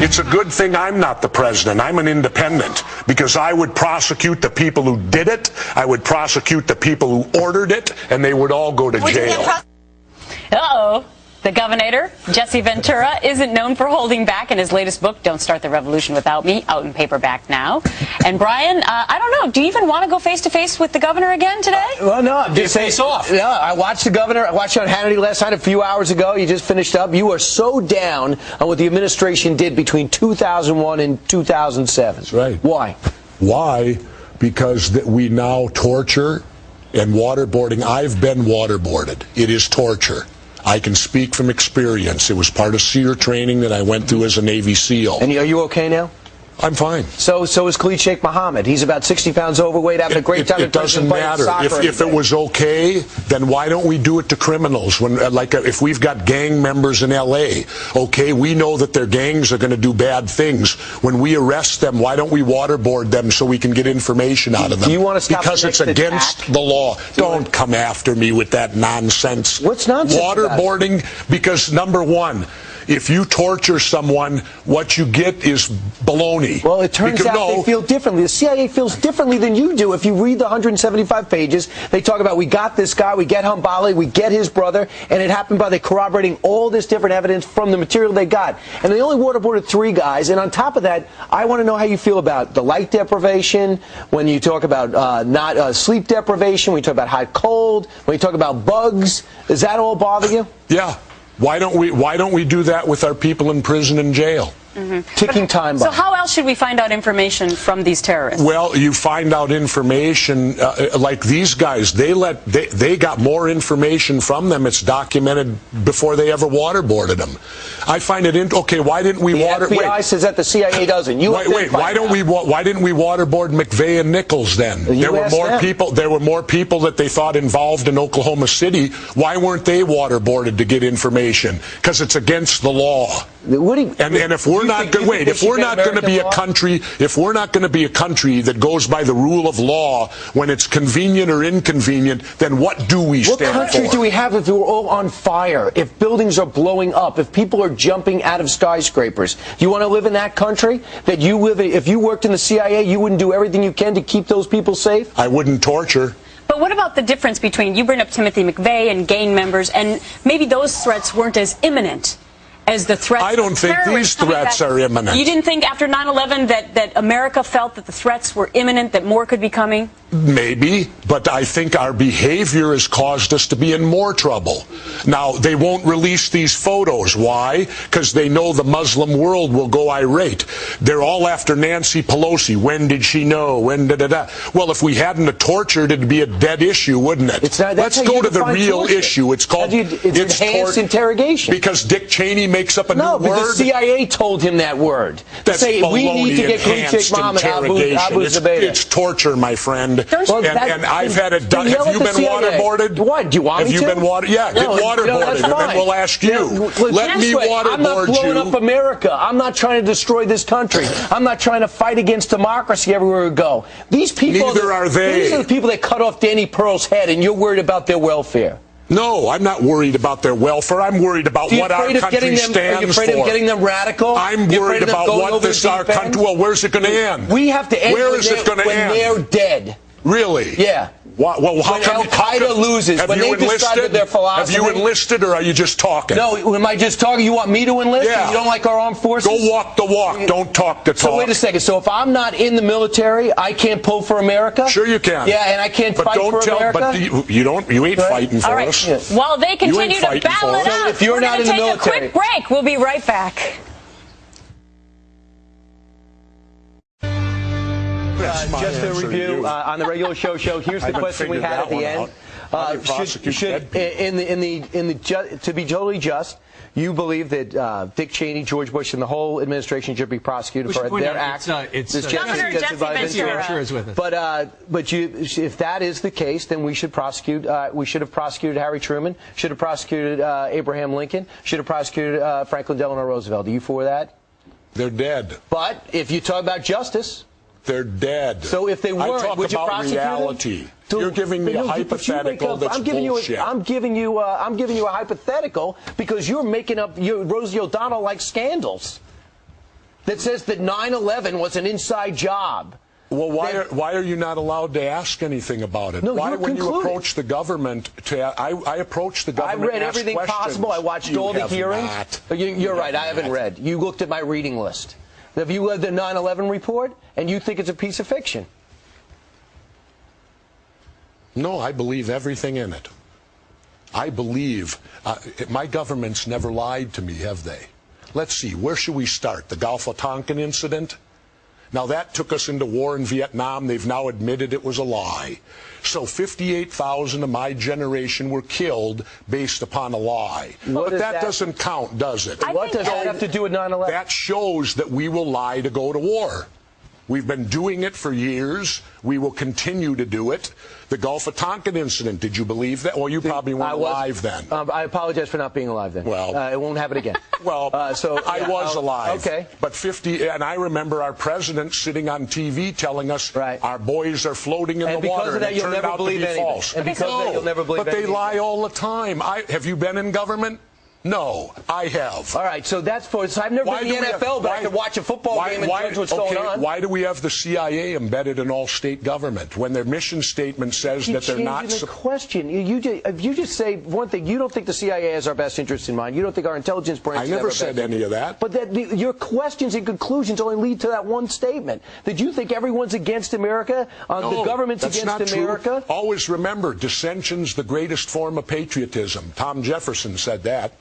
It's a good thing I'm not the president. I'm an independent, because I would prosecute the people who did it, I would prosecute the people who ordered it, and they would all go to jail. Uh-oh. The governor, Jesse Ventura, isn't known for holding back in his latest book, Don't Start the Revolution Without Me, out in paperback now. And Brian, I don't know, do you even want to go face-to-face with the governor again today? Well, no, I'm just face off. No, I watched the governor. I watched you on Hannity last night a few hours ago. You just finished up. You are so down on what the administration did between 2001 and 2007. That's right. Why? Why? Because we now torture and waterboarding. I've been waterboarded. It is torture. I can speak from experience. It was part of SEER training that I went through as a Navy SEAL. And are you okay now? I'm fine. So is Khalid Sheikh Mohammed. He's about 60 pounds overweight, having a great time. It doesn't matter. If it was okay, then why don't we do it to criminals? When, if we've got gang members in L.A., okay, we know that their gangs are going to do bad things. When we arrest them, why don't we waterboard them so we can get information out of them? Do you want to stop because it's against the law. Don't come after me with that nonsense. What's nonsense? Waterboarding, because number one, if you torture someone, what you get is baloney. Well, it turns out they feel differently. The CIA feels differently than you do. If you read the 175 pages, they talk about, we got this guy, we get Hambali, we get his brother, and it happened by corroborating all this different evidence from the material they got. And they only waterboarded 3 guys, and on top of that, I want to know how you feel about the light deprivation, when you talk about not sleep deprivation, when you talk about hot cold, when you talk about bugs. Does that all bother you? Yeah. Why don't we do that with our people in prison and jail? Ticking time bomb. So how else should we find out information from these terrorists? Well, you find out information like these guys. They got more information from them. It's documented before they ever waterboarded them. I find it okay. Why didn't we The FBI says that the CIA doesn't. Wait. Why didn't we waterboard McVeigh and Nichols then? There were more people. There were more people that they thought involved in Oklahoma City. Why weren't they waterboarded to get information? Because it's against the law. And if we're not going to be a country, if we're not going to be a country that goes by the rule of law when it's convenient or inconvenient, then what do we stand for? What country do we have if we're all on fire, if buildings are blowing up, if people are jumping out of skyscrapers? Do you want to live in that country? That you live in, if you worked in the CIA, you wouldn't do everything you can to keep those people safe? I wouldn't torture. But what about the difference between, you bring up Timothy McVeigh and gang members, and maybe those threats weren't as imminent as the threats? I don't think these threats are imminent. You didn't think after 9/11 that America felt that the threats were imminent, that more could be coming? Maybe, but I think our behavior has caused us to be in more trouble. Now, they won't release these photos. Why? Because they know the Muslim world will go irate. They're all after Nancy Pelosi. When did she know? When da-da-da? Well, if we hadn't tortured, it'd be a dead issue, wouldn't it? Let's go to the real issue. It's called enhanced interrogation. Because Dick Cheney makes up a new word. No, the CIA told him that word. That's say, we need to get Khalid Sheikh Mohammed Abu Zubaydah. It's torture, my friend. And I've had it done. Have you been waterboarded? What? Do you want me to? Have you been get waterboarded, and then we'll ask you. Let me waterboard you. I'm not blowing up America. I'm not trying to destroy this country. I'm not trying to fight against democracy everywhere we go. These people. Neither are they. These are the people that cut off Danny Pearl's head, and you're worried about their welfare. No, I'm not worried about their welfare. I'm worried about what our country stands for. Are you afraid of getting them radical? I'm worried about what this our country. Well, where's it going to end? We have to end Where is it going to end? When they're dead. Really? Yeah. Well, how when come Al-Qaeda loses, when they decide their philosophy. Have you enlisted, or are you just talking? No, am I just talking? You want me to enlist? Yeah. You don't like our armed forces? Go walk the walk. Don't talk the talk. So wait a second. So if I'm not in the military, I can't pull for America? Sure you can. Yeah, and I can't fight for America? But you ain't fighting for us. Yeah. While they continue to battle it out, if you're not in the military. Take a quick break. We'll be right back. Just a review on the regular show. Here's the question we had at the end. To be totally just, you believe that Dick Cheney, George Bush, and the whole administration should be prosecuted for their acts? Governor Jesse Ventura is with us. But if that is the case, then we should prosecute. We should have prosecuted Harry Truman. Should have prosecuted Abraham Lincoln. Should have prosecuted Franklin Delano Roosevelt. Are you for that? They're dead. But if you talk about justice. They're dead. So if they weren't, would you prosecute reality. them? You're giving me a hypothetical that's bullshit. I'm giving you a hypothetical because you're making up Rosie O'Donnell like scandals. that says that 9/11 was an inside job. Well, why are you not allowed to ask anything about it? No, why, when concluded. you approach the government, I approached the government. I read everything possible. I watched all the hearings. You're right. I haven't read. You looked at my reading list. Have you read the 9/11 report, and you think it's a piece of fiction? No, I believe everything in it. I believe my government's never lied to me, have they? Let's see. Where should we start? The Gulf of Tonkin incident? Now, that took us into war in Vietnam. They've now admitted it was a lie. So 58,000 of my generation were killed based upon a lie. But that doesn't count, does it? What does that have to do with 9/11? That shows that we will lie to go to war. We've been doing it for years. We will continue to do it. The Gulf of Tonkin incident, did you believe that? Well, you probably weren't alive then. I apologize for not being alive then. Well, it won't happen again. Well, I was alive. Okay. But and I remember our president sitting on TV telling us our boys are floating in the water. And because of that, you'll never believe anything. False. And because of that, you'll never believe anything. But they lie all the time. Have you been in government? No, I have. All right, so that's for. So I've never been in the NFL, but I could watch a football game and judge what's going on. Why do we have the CIA embedded in all state government when their mission statement says that they're not? The question. If you just say one thing, you don't think the CIA has our best interests in mind. You don't think our intelligence branch. I never said any of that. But your questions and conclusions only lead to that one statement. That you think everyone's against America, the government's against America. True. Always remember, dissension's the greatest form of patriotism. Tom Jefferson said that.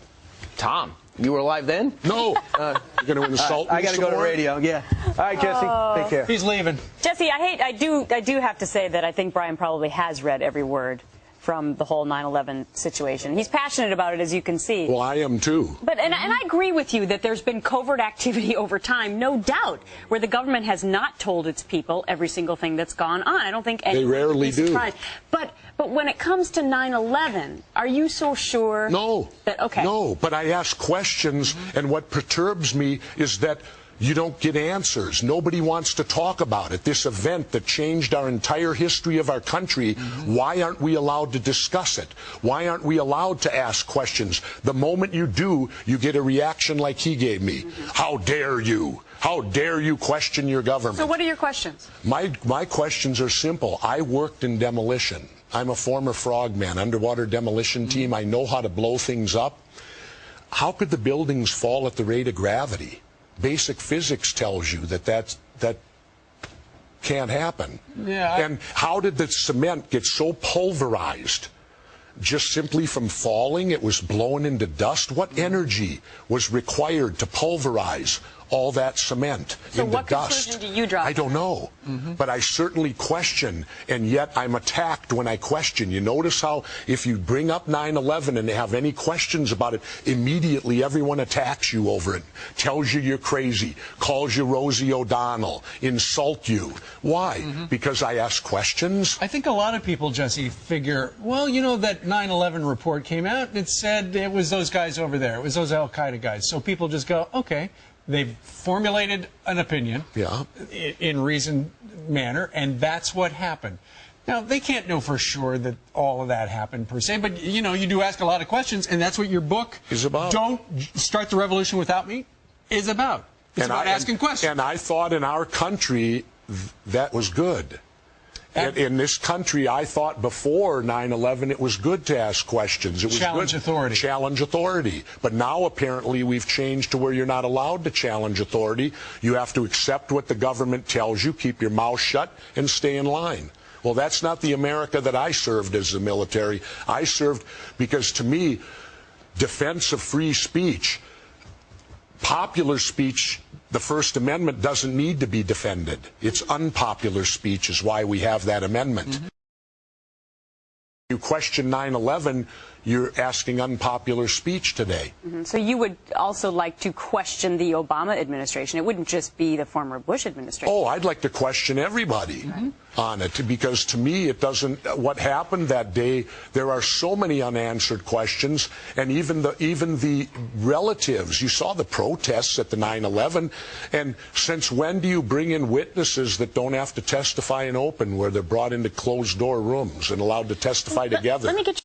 Tom, you were alive then? No. You're going to insult me. I got to go to radio. Yeah. All right, Jesse. Take care. He's leaving. Jesse, I do have to say that I think Brian probably has read every word from the whole 9/11 situation. He's passionate about it, as you can see. Well, I am too. But and I agree with you that there's been covert activity over time, no doubt, where the government has not told its people every single thing that's gone on. I don't think anyone they rarely would be surprised. do. But when it comes to 9/11, are you so sure? No. Okay. No, but I ask questions, and what perturbs me is that you don't get answers. Nobody wants to talk about it. This event that changed our entire history of our country, why aren't we allowed to discuss it? Why aren't we allowed to ask questions? The moment you do, you get a reaction like he gave me. How dare you? How dare you question your government? So what are your questions? My questions are simple. I worked in demolition. I'm a former frogman, underwater demolition team. I know how to blow things up. How could the buildings fall at the rate of gravity? Basic physics tells you that can't happen. Yeah. And how did the cement get so pulverized? Just simply from falling, it was blown into dust. What energy was required to pulverize all that cement so into what dust? Conclusion do you draw? I don't know. But I certainly question, and yet I'm attacked when I question. You notice how if you bring up 9/11 and have any questions about it, immediately everyone attacks you over it, tells you you're crazy, calls you Rosie O'Donnell, insult you. Why? Because I ask questions? I think a lot of people, Jesse, figure, well, you know, that 9/11 report came out, it said it was those guys over there. It was those Al-Qaeda guys. So people just go, okay. They've formulated an opinion in reasoned manner, and that's what happened. Now, they can't know for sure that all of that happened per se, but, you know, you do ask a lot of questions, and that's what your book is about. Don't Start the Revolution Without Me is about. It's about asking questions. And I thought in our country that was good. In this country, I thought before 9/11 it was good to ask questions. It was challenge good. Authority. Challenge authority. But now apparently we've changed to where you're not allowed to challenge authority. You have to accept what the government tells you, keep your mouth shut, and stay in line. Well, that's not the America that I served as the military. I served because, to me, defense of free speech, popular speech, the First Amendment doesn't need to be defended. It's unpopular speech is why we have that amendment. You question 9/11, you're asking unpopular speech today. So you would also like to question the Obama administration. It wouldn't just be the former Bush administration. Oh, I'd like to question everybody on it, because to me it doesn't, what happened that day, there are so many unanswered questions, and even the relatives, you saw the protests at the 9/11, and since when do you bring in witnesses that don't have to testify in open, where they're brought into closed door rooms and allowed to testify together? Let me get